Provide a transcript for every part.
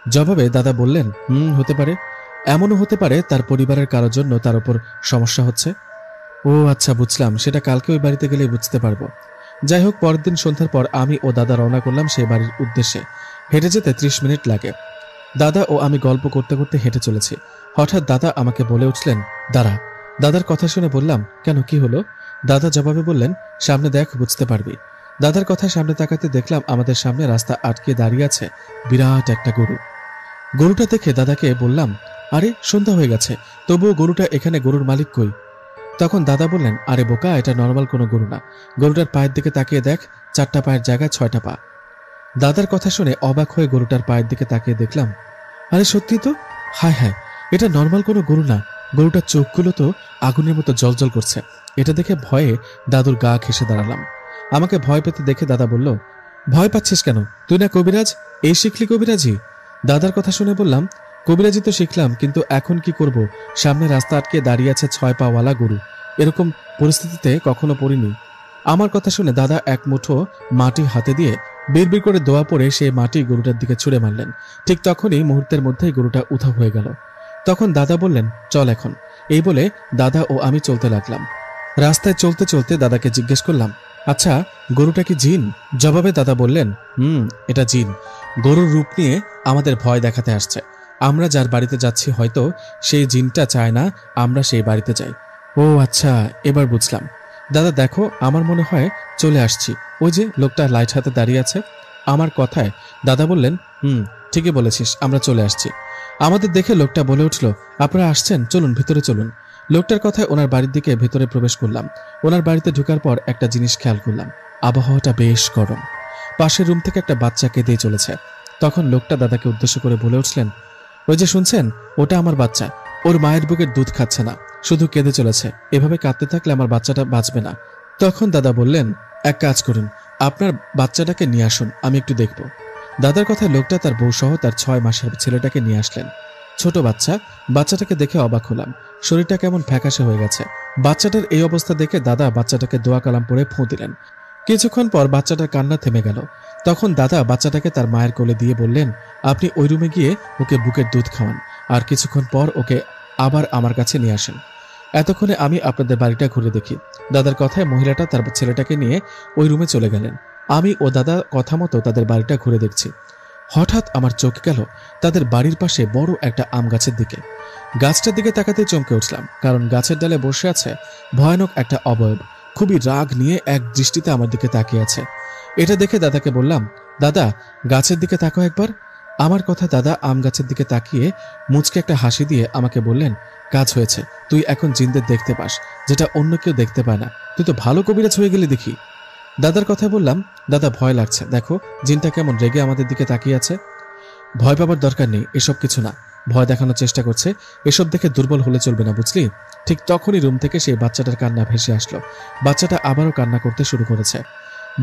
জবাবে দাদা বললেন, হতে পারে। এমনও হতে পারে তার পরিবারের কারোর জন্য তার উপর সমস্যা হচ্ছে। ও আচ্ছা, বুঝলাম। সেটা কালকে ওই বাড়িতে গেলে বুঝতে পারবো। যাই হোক, পরের দিন সন্ধ্যার পর আমি ও দাদা রওনা করলাম সেই বাড়ির উদ্দেশ্যে। হেঁটে যেতে 30 মিনিট লাগে। দাদা ও আমি গল্প করতে করতে হেঁটে চলেছি। হঠাৎ দাদা আমাকে বলে উঠলেন, দাঁড়া। দাদার কথা শুনে বললাম, কেন, কি হলো? দাদা জবাবে বললেন, সামনে দেখ, বুঝতে পারবি। দাদার কথায় সামনে তাকাতে দেখলাম আমাদের সামনে রাস্তা আটকে দাঁড়িয়ে আছে বিরাট একটা গরু। গরুটা দেখে দাদাকে বললাম, আরে সন্ধ্যা হয়ে গেছে, তবুও গরুটা এখানে, গরুর মালিক কই? তখন দাদা বললেন, আরে বোকা, এটা নর্মাল কোনো গরু না। গরুটার পায়ের দিকে তাকিয়ে দেখ, 4টা পায়ের জায়গায় 6টা পা। দাদার কথা শুনে অবাক হয়ে গরুটার পায়ের দিকে তাকিয়ে দেখলাম, আরে সত্যি তো, হায় হায়, এটা নর্মাল কোনো গরু না। গরুটার চোখগুলো তো আগুনের মতো জ্বলজ্বল করছে। এটা দেখে ভয়ে দাদুর গা ঘেঁষে দাঁড়ালাম। আমাকে ভয় পেতে দেখে দাদা বলল, ভয় পাচ্ছিস কেন? তুই না কবিরাজ, এই শিখলি কবিরাজি? দাদার কথা শুনে বললাম, কবিরাজি তো শিখলাম, কিন্তু এখন কি করব? সামনে রাস্তা আটকে দাঁড়িয়ে আছে 6 পাওয়ালা গরু। এরকম পরিস্থিতিতে কখনো পড়িনি। আমার কথা শুনে দাদা এক মুঠো মাটি হাতে দিয়ে বিড়বিড় করে দোয়া পড়ে সেই মাটি গরুটার দিকে ছুঁড়ে মারলেন। ঠিক তখনই মুহূর্তের মধ্যেই গরুটা উধাও হয়ে গেল। তখন দাদা বললেন, চল এখন। এই বলে দাদা ও আমি চলতে লাগলাম। রাস্তায় চলতে চলতে দাদাকে জিজ্ঞেস করলাম, আচ্ছা, গরুটা কি জিন? জবাবে দাদা বললেন, এটা জিন। গরুর রূপ নিয়ে আমাদের ভয় দেখাতে আসছে। আমরা যার বাড়িতে যাচ্ছি হয়তো সেই জিনটা চায় না আমরা সেই বাড়িতে যাই। ও আচ্ছা, এবার বুঝলাম। দাদা দেখো, আমার মনে হয় চলে আসছি। ওই যে লোকটা লাইট হাতে দাঁড়িয়ে আছে। আমার কথায় দাদা বললেন, ঠিকই বলেছিস, আমরা চলে আসছি। আমাদের দেখে লোকটা বলে উঠল, আপনারা আসছেন, চলুন ভিতরে চলুন। লোকটার কথায় ওনার বাড়ির দিকে ভেতরে প্রবেশ করলাম। ওনার বাড়িতে ঢোকার পর একটা জিনিস খেয়াল করলাম, আবহাওয়াটা বেশ গরম। পাশের রুম থেকে একটা বাচ্চা কেঁদেই চলেছে। তখন লোকটা দাদাকে উদ্দেশ্য করে বলে উঠলেন, ওই যে শুনছেন, ওটা আমার বাচ্চা। ওর মায়ের বুকের দুধ খাচ্ছে না, শুধু কেঁদে চলেছে। এভাবে কাঁদতে থাকলে আমার বাচ্চাটা বাঁচবে না। তখন দাদা বললেন, এক কাজ করুন, আপনার বাচ্চাটাকে নিয়ে আসুন, আমি একটু দেখব। দাদার কথায় লোকটা তার বউ সহ তার 6 মাসের ছেলেটাকে নিয়ে আসলেন। ছোট বাচ্চা। বাচ্চাটাকে দেখে অবাক হলাম, শরীরটা কেমন ফ্যাকাশে হয়ে গেছে। বাচ্চাটার এই অবস্থা দেখে দাদা বাচ্চাটাকে দোয়া কালাম পড়ে ফুঁ দিলেন। কিছুক্ষণ পর বাচ্চাটার কান্না থেমে গেল। তখন দাদা বাচ্চাটাকে তার মায়ের কোলে দিয়ে বললেন, আপনি ওই রুমে গিয়ে ওকে বুকের দুধ খাওয়ান, আর কিছুক্ষণ পর ওকে আবার আমার কাছে নিয়ে আসেন। এতক্ষণে আমি আপনাদের বাড়িটা ঘুরে দেখি। দাদার কথায় মহিলাটা তার ছেলেটাকে নিয়ে ওই রুমে চলে গেলেন। আমি ও দাদা কথা মতো তাদের বাড়িটা ঘুরে দেখছি। হঠাৎ আমার চোখ গেল তাদের বাড়ির পাশে বড় একটা আম গাছের দিকে। গাছটার দিকে তাকাতেই চমকে উঠলাম, কারণ গাছের ডালে বসে আছে ভয়ানক একটা অবয়ব। খুবই রাগ নিয়ে এক দৃষ্টিতে আমার দিকে তাকিয়ে আছে। এটা দেখে দাদাকে বললাম, দাদা, গাছের দিকে তাকাও একবার। আমার কথা দাদা আম গাছের দিকে তাকিয়ে মুচকে একটা হাসি দিয়ে আমাকে বললেন, কাজ হয়েছে, তুই এখন জিনদের দেখতে পাস, যেটা অন্য কেউ দেখতে পায় না। তুই তো ভালো কবিরাজ হয়ে গেলি দেখি। দাদার কথা বললাম, দাদা ভয় লাগছে, দেখো জিনটা কেমন রেগে আমাদের দিকে তাকিয়ে আছে। ভয় পাবার দরকার নেই, এসব কিছু না। ভয় দেখানোর চেষ্টা করছে, এসব দেখে দুর্বল হলে চলবে না, বুঝলি? ঠিক তখনই রুম থেকে সেই বাচ্চাটার কান্না ভেসে আসলো। বাচ্চাটা আবারও কান্না করতে শুরু করেছে।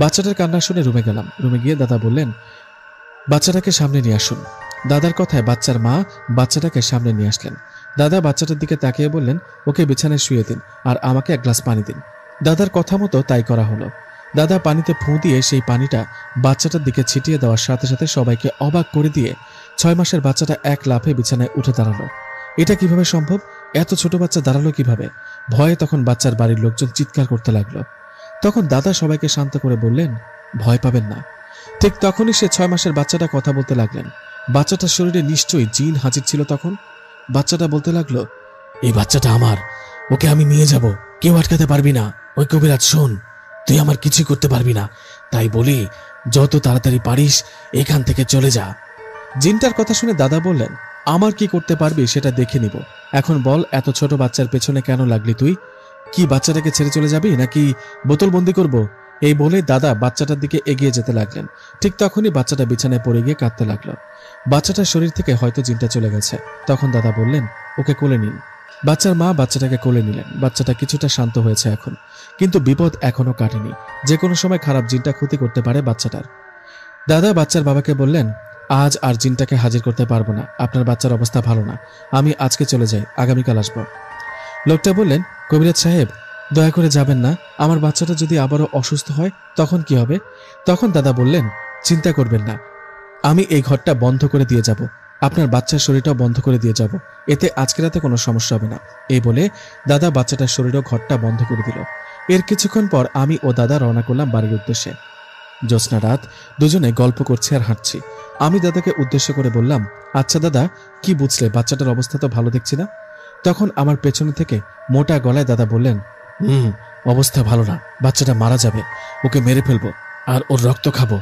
বাচ্চাটার কান্না শুনে রুমে গেলাম। রুমে গিয়ে দাদা বললেন, বাচ্চাটাকে সামনে নিয়ে আসুন। দাদার কথায় বাচ্চার মা বাচ্চাটাকে সামনে নিয়ে আসলেন। দাদা বাচ্চাটার দিকে তাকিয়ে বললেন, ওকে বিছানায় শুয়ে দিন, আর আমাকে এক গ্লাস পানি দিন। দাদার কথা মতো তাই করা হলো। দাদা পানিতে ফুঁ দিয়ে সেই পানিটা বাচ্চাটার দিকে ছিটিয়ে দেওয়ার সাথে সাথে সবাইকে অবাক করে দিয়ে 6 মাসের বাচ্চাটা এক লাফে বিছানায় উঠে দাঁড়ালো। এটা কিভাবে সম্ভব? এত ছোট বাচ্চা দাঁড়ালো কিভাবে? ভয়ে তখন বাচ্চার বাড়ির লোকজন চিৎকার করতে লাগলো। তখন দাদা সবাইকে শান্ত করে বললেন, ভয় পাবেন না। ঠিক তখনই সে 6 মাসের বাচ্চাটা কথা বলতে লাগলেন। বাচ্চাটার শরীরে নিশ্চয়ই জিন হাজির ছিল। তখন বাচ্চাটা বলতে লাগলো, এই বাচ্চাটা আমার, ওকে আমি নিয়ে যাব, কেউ আটকাতে পারবি না। ওই কবিরাজ, শোন, তুই আমার কিছু করতে পারবি না, তাই বলি যত তাড়াতাড়ি পারিস এখান থেকে চলে যা। জিনটার কথা শুনে দাদা বললেন, আমার কি করতে পারবি সেটা দেখে নিব। এখন বল, এত ছোট বাচ্চার পেছনে কেন লাগলি তুই? কি বাচ্চাটাকে ছেড়ে চলে যাবি নাকি বোতলবন্দি করব? এই বলে দাদা বাচ্চাটার দিকে এগিয়ে যেতে লাগলেন। ঠিক তখনই বাচ্চাটা বিছানায় পড়ে গিয়ে কাঁদতে লাগলো। বাচ্চাটার শরীর থেকে হয়তো জিনটা চলে গেছে। তখন দাদা বললেন, ওকে কোলে নিন। বাচ্চার মা বাচ্চাটাকে কোলে নিলেন। বাচ্চাটা কিছুটা শান্ত হয়েছে এখন, কিন্তু বিপদ এখনো কাটেনি। যে কোনো সময় খারাপ জিনটা ক্ষতি করতে পারে বাচ্চাটার। দাদা বাচ্চার বাবাকে বললেন, আজ আর জিনটাকে হাজির করতে পারবো না, আপনার বাচ্চার অবস্থা ভালো না, আমি আজকে চলে যাই, আগামীকাল আসবো। লোকটা বললেন, কবিরাজ সাহেব, দয়া করে যাবেন না, আমার বাচ্চাটা যদি আবারও অসুস্থ হয় তখন কি হবে? তখন দাদা বললেন, চিন্তা করবেন না, আমি এই ঘরটা বন্ধ করে দিয়ে যাব। আপনার বাচ্চার শরীরটাও বন্ধ করে দিয়ে যাব, এতে আজকে রাতে কোনো সমস্যা হবে না। এই বলে দাদা বাচ্চাটার শরীর ও ঘরটা বন্ধ করে দিল। এর কিছুক্ষণ পর আমি ও দাদা রওনা করলাম বাড়ির উদ্দেশ্যে। জ্যোৎস্না রাত, দুজনে গল্প করছি আর হাঁটছি। আমি দাদাকে উদ্দেশ্য করে বললাম, আচ্ছা দাদা, কি বুঝলে? বাচ্চাটার অবস্থা তো ভালো দেখছি না। তখন আমার পেছনে থেকে মোটা গলায় দাদা বললেন, অবস্থা ভালো না, বাচ্চাটা মারা যাবে, ওকে মেরে ফেলবো আর ওর রক্ত খাবো।